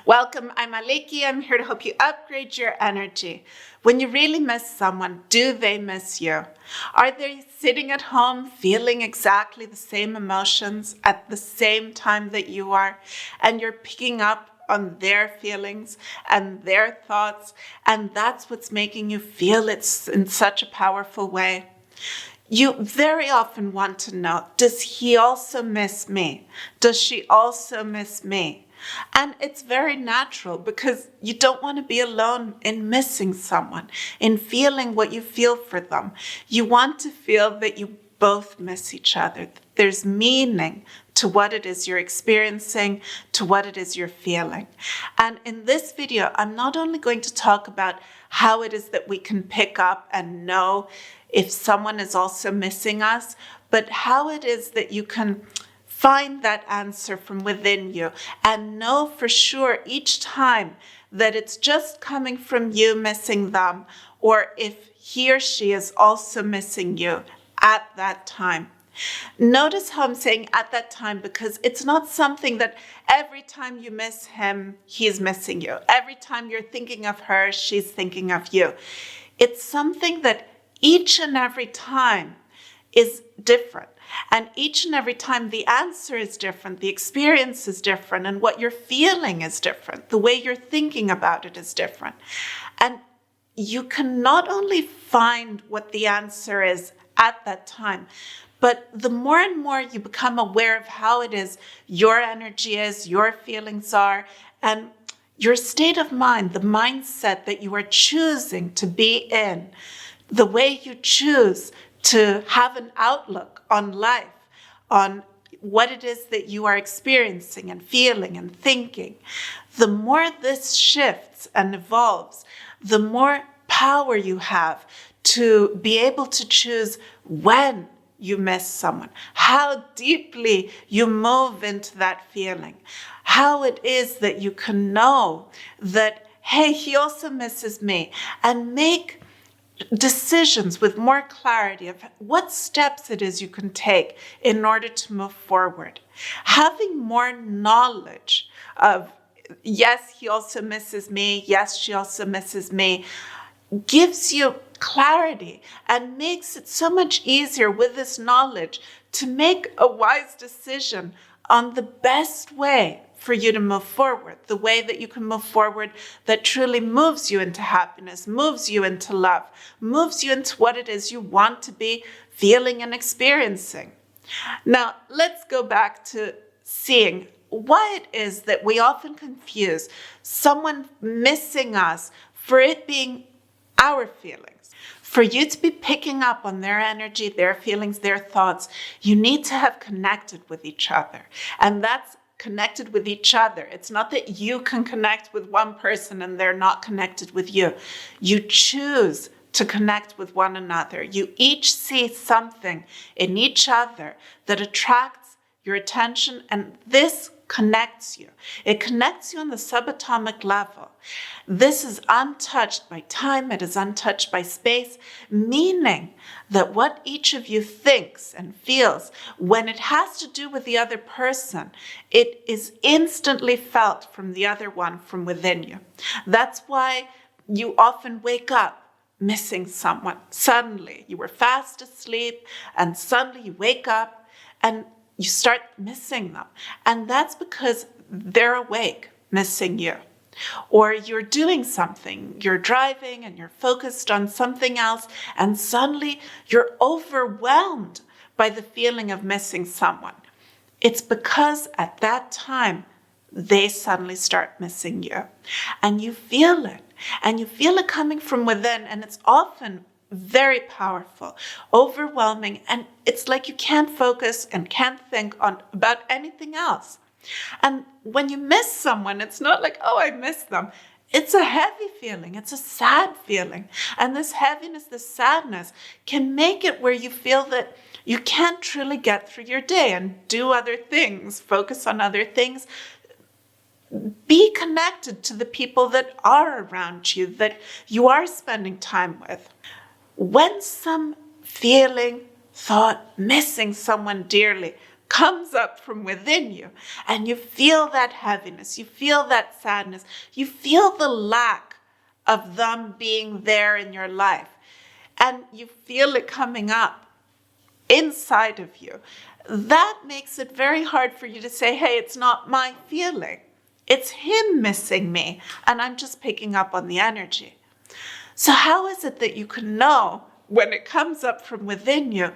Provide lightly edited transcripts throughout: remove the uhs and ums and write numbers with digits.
Welcome, I'm Aliki. I'm here to help you upgrade your energy. When you really miss someone, do they miss you? Are they sitting at home feeling exactly the same emotions at the same time that you are? And you're picking up on their feelings and their thoughts, and that's what's making you feel it in such a powerful way. You very often want to know, does he also miss me? Does she also miss me? And it's very natural because you don't want to be alone in missing someone, in feeling what you feel for them. You want to feel that you both miss each other. There's meaning to what it is you're experiencing, to what it is you're feeling. And in this video, I'm not only going to talk about how it is that we can pick up and know if someone is also missing us, but how it is that you can find that answer from within you and know for sure each time that it's just coming from you missing them, or if he or she is also missing you at that time. Notice how I'm saying at that time, because it's not something that every time you miss him, he's missing you. Every time you're thinking of her, she's thinking of you. It's something that each and every time is different. And each and every time the answer is different, the experience is different, and what you're feeling is different. The way you're thinking about it is different. And you can not only find what the answer is at that time, but the more and more you become aware of how it is your energy is, your feelings are, and your state of mind, the mindset that you are choosing to be in, the way you choose to have an outlook on life, on what it is that you are experiencing and feeling and thinking. The more this shifts and evolves, the more power you have to be able to choose when you miss someone, how deeply you move into that feeling, how it is that you can know that, hey, he also misses me, and make decisions with more clarity of what steps it is you can take in order to move forward. Having more knowledge of, yes, he also misses me, yes, she also misses me, gives you clarity and makes it so much easier with this knowledge to make a wise decision on the best way for you to move forward, the way that you can move forward that truly moves you into happiness, moves you into love, moves you into what it is you want to be feeling and experiencing. Now, let's go back to seeing why it is that we often confuse someone missing us for it being our feelings. For you to be picking up on their energy, their feelings, their thoughts, you need to have connected with each other. And that's connected with each other. It's not that you can connect with one person and they're not connected with you. You choose to connect with one another. You each see something in each other that attracts your attention, and this connects you. It connects you on the subatomic level. This is untouched by time, it is untouched by space, meaning that what each of you thinks and feels, when it has to do with the other person, it is instantly felt from the other one from within you. That's why you often wake up missing someone. Suddenly, you were fast asleep, and suddenly you wake up and you start missing them. And that's because they're awake, missing you. Or you're doing something, you're driving and you're focused on something else, and suddenly you're overwhelmed by the feeling of missing someone. It's because at that time, they suddenly start missing you. And you feel it. And you feel it coming from within, and it's often very powerful, overwhelming, and it's like you can't focus and can't think about anything else. And when you miss someone, it's not like, oh, I miss them. It's a heavy feeling. It's a sad feeling. And this heaviness, this sadness can make it where you feel that you can't truly get through your day and do other things, focus on other things. Be connected to the people that are around you, that you are spending time with. When some feeling, thought, missing someone dearly comes up from within you, and you feel that heaviness, you feel that sadness, you feel the lack of them being there in your life, and you feel it coming up inside of you, that makes it very hard for you to say, hey, it's not my feeling. It's him missing me, and I'm just picking up on the energy. So how is it that you can know when it comes up from within you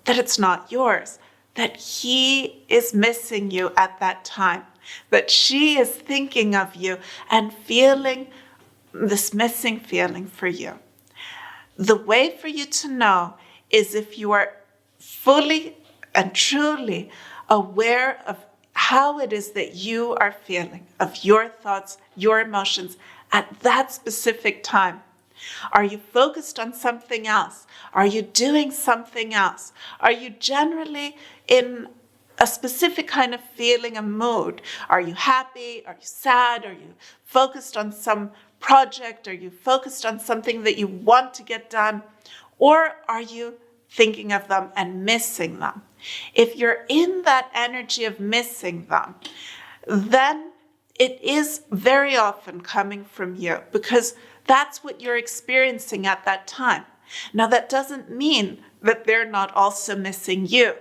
that it's not yours, that he is missing you at that time, that she is thinking of you and feeling this missing feeling for you? The way for you to know is if you are fully and truly aware of how it is that you are feeling, of your thoughts, your emotions at that specific time. Are you focused on something else? Are you doing something else? Are you generally in a specific kind of feeling, a mood? Are you happy? Are you sad? Are you focused on some project? Are you focused on something that you want to get done? Or are you thinking of them and missing them? If you're in that energy of missing them, then it is very often coming from you, because that's what you're experiencing at that time. Now, that doesn't mean that they're not also missing you.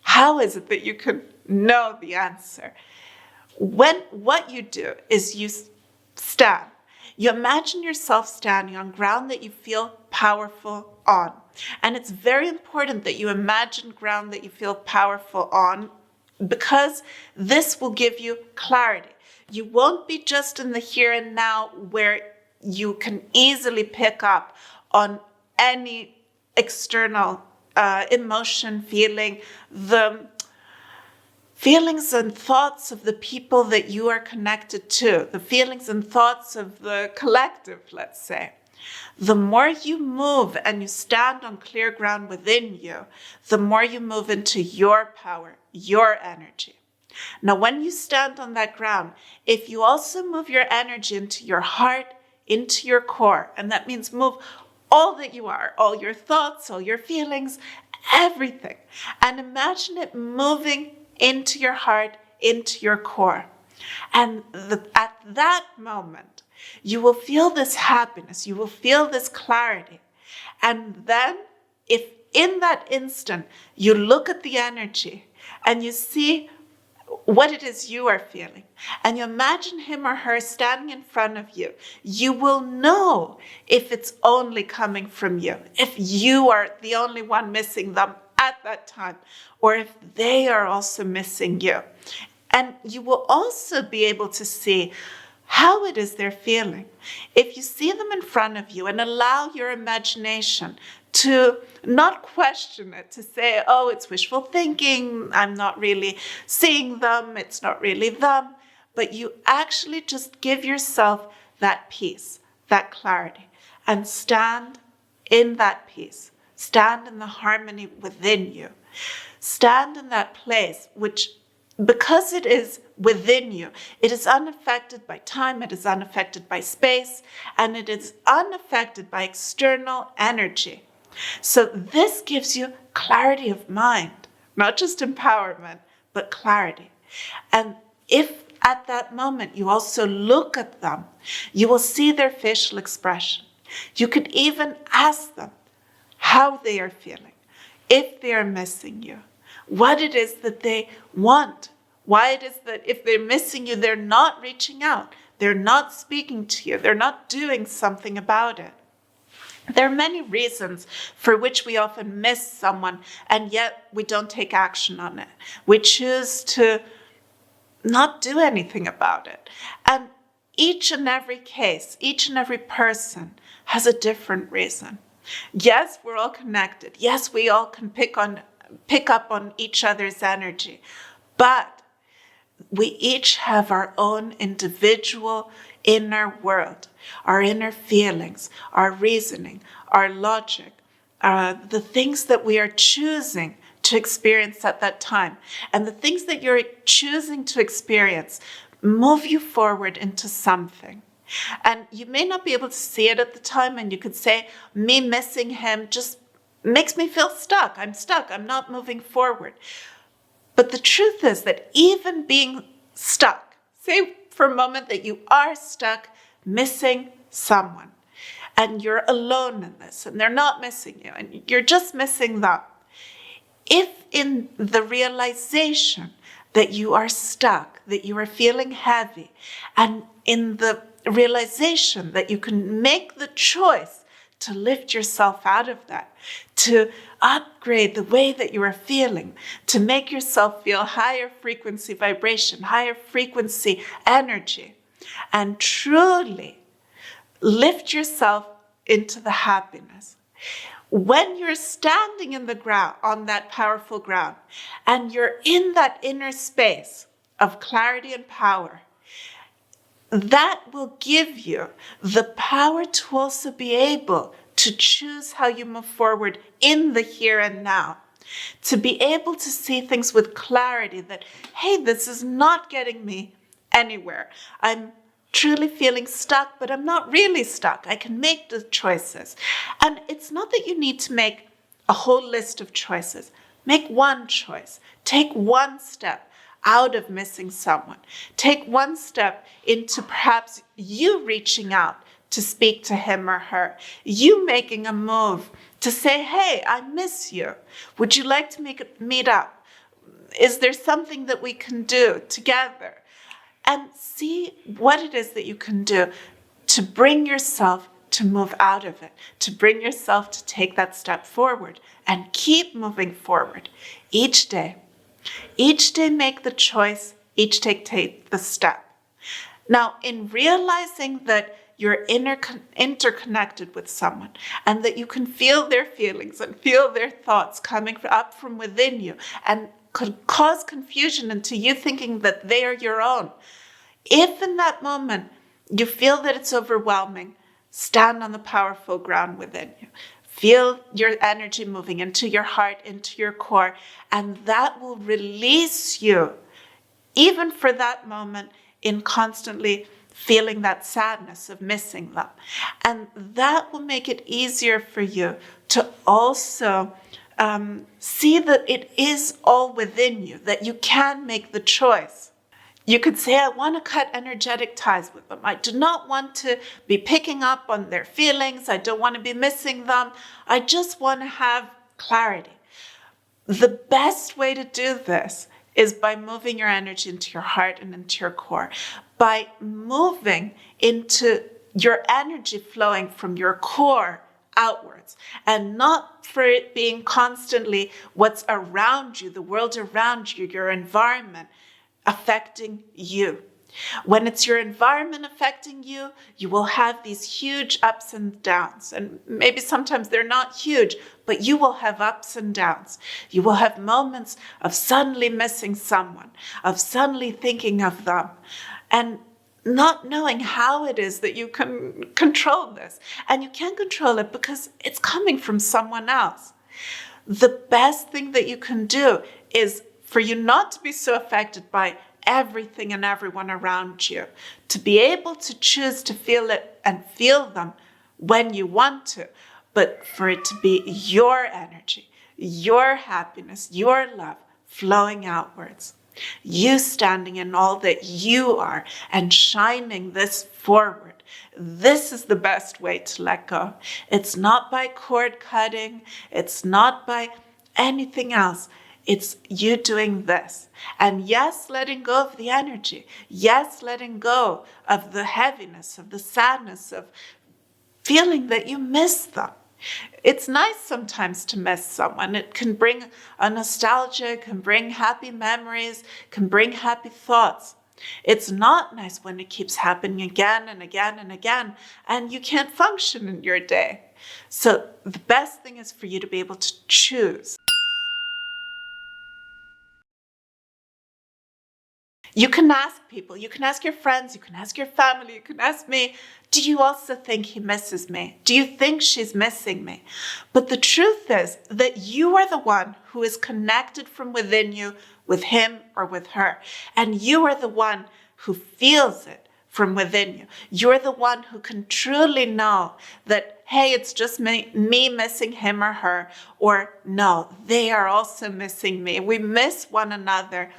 How is it that you can know the answer? What you do is you stand. You imagine yourself standing on ground that you feel powerful on. And it's very important that you imagine ground that you feel powerful on, because this will give you clarity. You won't be just in the here and now where you can easily pick up on any external emotion, feeling, the feelings and thoughts of the people that you are connected to, the feelings and thoughts of the collective, let's say. The more you move and you stand on clear ground within you, the more you move into your power, your energy. Now, when you stand on that ground, if you also move your energy into your heart, into your core, and that means move all that you are, all your thoughts, all your feelings, everything, and imagine it moving into your heart, into your core. And at that moment, you will feel this happiness, you will feel this clarity. And then, if in that instant you look at the energy and you see what it is you are feeling, and you imagine him or her standing in front of you, you will know if it's only coming from you, if you are the only one missing them at that time, or if they are also missing you. And you will also be able to see how it is they're feeling. If you see them in front of you and allow your imagination to not question it, to say, oh, it's wishful thinking, I'm not really seeing them, it's not really them, but you actually just give yourself that peace, that clarity, and stand in that peace, stand in the harmony within you, stand in that place which, because it is within you, it is unaffected by time, it is unaffected by space, and it is unaffected by external energy. So this gives you clarity of mind, not just empowerment, but clarity. And if at that moment you also look at them, you will see their facial expression. You could even ask them how they are feeling, if they are missing you, what it is that they want, why it is that if they're missing you, they're not reaching out, they're not speaking to you, they're not doing something about it. There are many reasons for which we often miss someone, and yet we don't take action on it. We choose to not do anything about it. And each and every case, each and every person has a different reason. Yes, we're all connected. Yes, we all can pick up on each other's energy. But we each have our own individual inner world, our inner feelings, our reasoning, our logic, the things that we are choosing to experience at that time. And the things that you're choosing to experience move you forward into something. And you may not be able to see it at the time, and you could say, me missing him just makes me feel stuck. I'm stuck. I'm not moving forward. But the truth is that even being stuck, say for a moment that you are stuck missing someone, and you're alone in this, and they're not missing you, and you're just missing them. If in the realization that you are stuck, that you are feeling heavy, and in the realization that you can make the choice to lift yourself out of that, to upgrade the way that you are feeling, to make yourself feel higher frequency vibration, higher frequency energy, and truly lift yourself into the happiness. When you're standing in the ground, on that powerful ground, and you're in that inner space of clarity and power, that will give you the power to also be able to choose how you move forward in the here and now. To be able to see things with clarity that, hey, this is not getting me anywhere. I'm truly feeling stuck, but I'm not really stuck. I can make the choices. And it's not that you need to make a whole list of choices. Make one choice. Take one step out of missing someone. Take one step into perhaps you reaching out to speak to him or her. You making a move to say, hey, I miss you. Would you like to meet up? Is there something that we can do together? And see what it is that you can do to bring yourself to move out of it, to bring yourself to take that step forward and keep moving forward each day. Each day make the choice, each day take the step. Now, in realizing that you're interconnected with someone and that you can feel their feelings and feel their thoughts coming up from within you and could cause confusion into you thinking that they are your own. If in that moment you feel that it's overwhelming, stand on the powerful ground within you. Feel your energy moving into your heart, into your core, and that will release you, even for that moment, in constantly feeling that sadness of missing them. And that will make it easier for you to also see that it is all within you, that you can make the choice. You could say, I want to cut energetic ties with them. I do not want to be picking up on their feelings. I don't want to be missing them. I just want to have clarity. The best way to do this is by moving your energy into your heart and into your core, by moving into your energy flowing from your core outwards, and not for it being constantly what's around you, the world around you, your environment affecting you. When it's your environment affecting you, you will have these huge ups and downs. And maybe sometimes they're not huge, but you will have ups and downs. You will have moments of suddenly missing someone, of suddenly thinking of them, and not knowing how it is that you can control this. And you can't control it because it's coming from someone else. The best thing that you can do is for you not to be so affected by everything and everyone around you, to be able to choose to feel it and feel them when you want to, but for it to be your energy, your happiness, your love flowing outwards. You standing in all that you are and shining this forward. This is the best way to let go. It's not by cord cutting. It's not by anything else. It's you doing this. And yes, letting go of the energy. Yes, letting go of the heaviness, of the sadness, of feeling that you miss them. It's nice sometimes to miss someone. It can bring a nostalgia, can bring happy memories, can bring happy thoughts. It's not nice when it keeps happening again and again and again, and you can't function in your day. So the best thing is for you to be able to choose. You can ask people, you can ask your friends, you can ask your family, you can ask me, do you also think he misses me? Do you think she's missing me? But the truth is that you are the one who is connected from within you with him or with her. And you are the one who feels it from within you. You're the one who can truly know that, hey, it's just me missing him or her, or no, they are also missing me. We miss one another.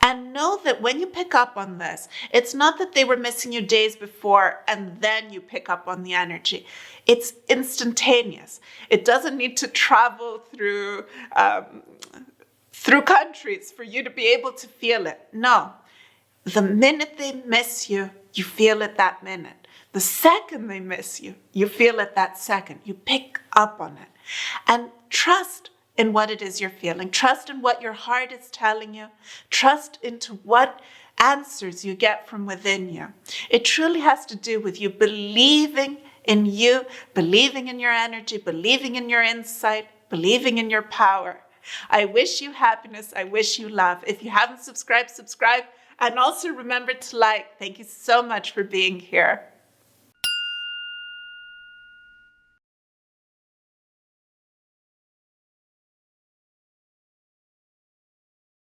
And know that when you pick up on this, it's not that they were missing you days before and then you pick up on the energy. It's instantaneous. It doesn't need to travel through countries for you to be able to feel it. No. The minute they miss you, you feel it that minute. The second they miss you, you feel it that second. You pick up on it. And trust in what it is you're feeling. Trust in what your heart is telling you. Trust into what answers you get from within you. It truly has to do with you, believing in your energy, believing in your insight, believing in your power. I wish you happiness. I wish you love. If you haven't subscribed, subscribe. And also remember to like. Thank you so much for being here.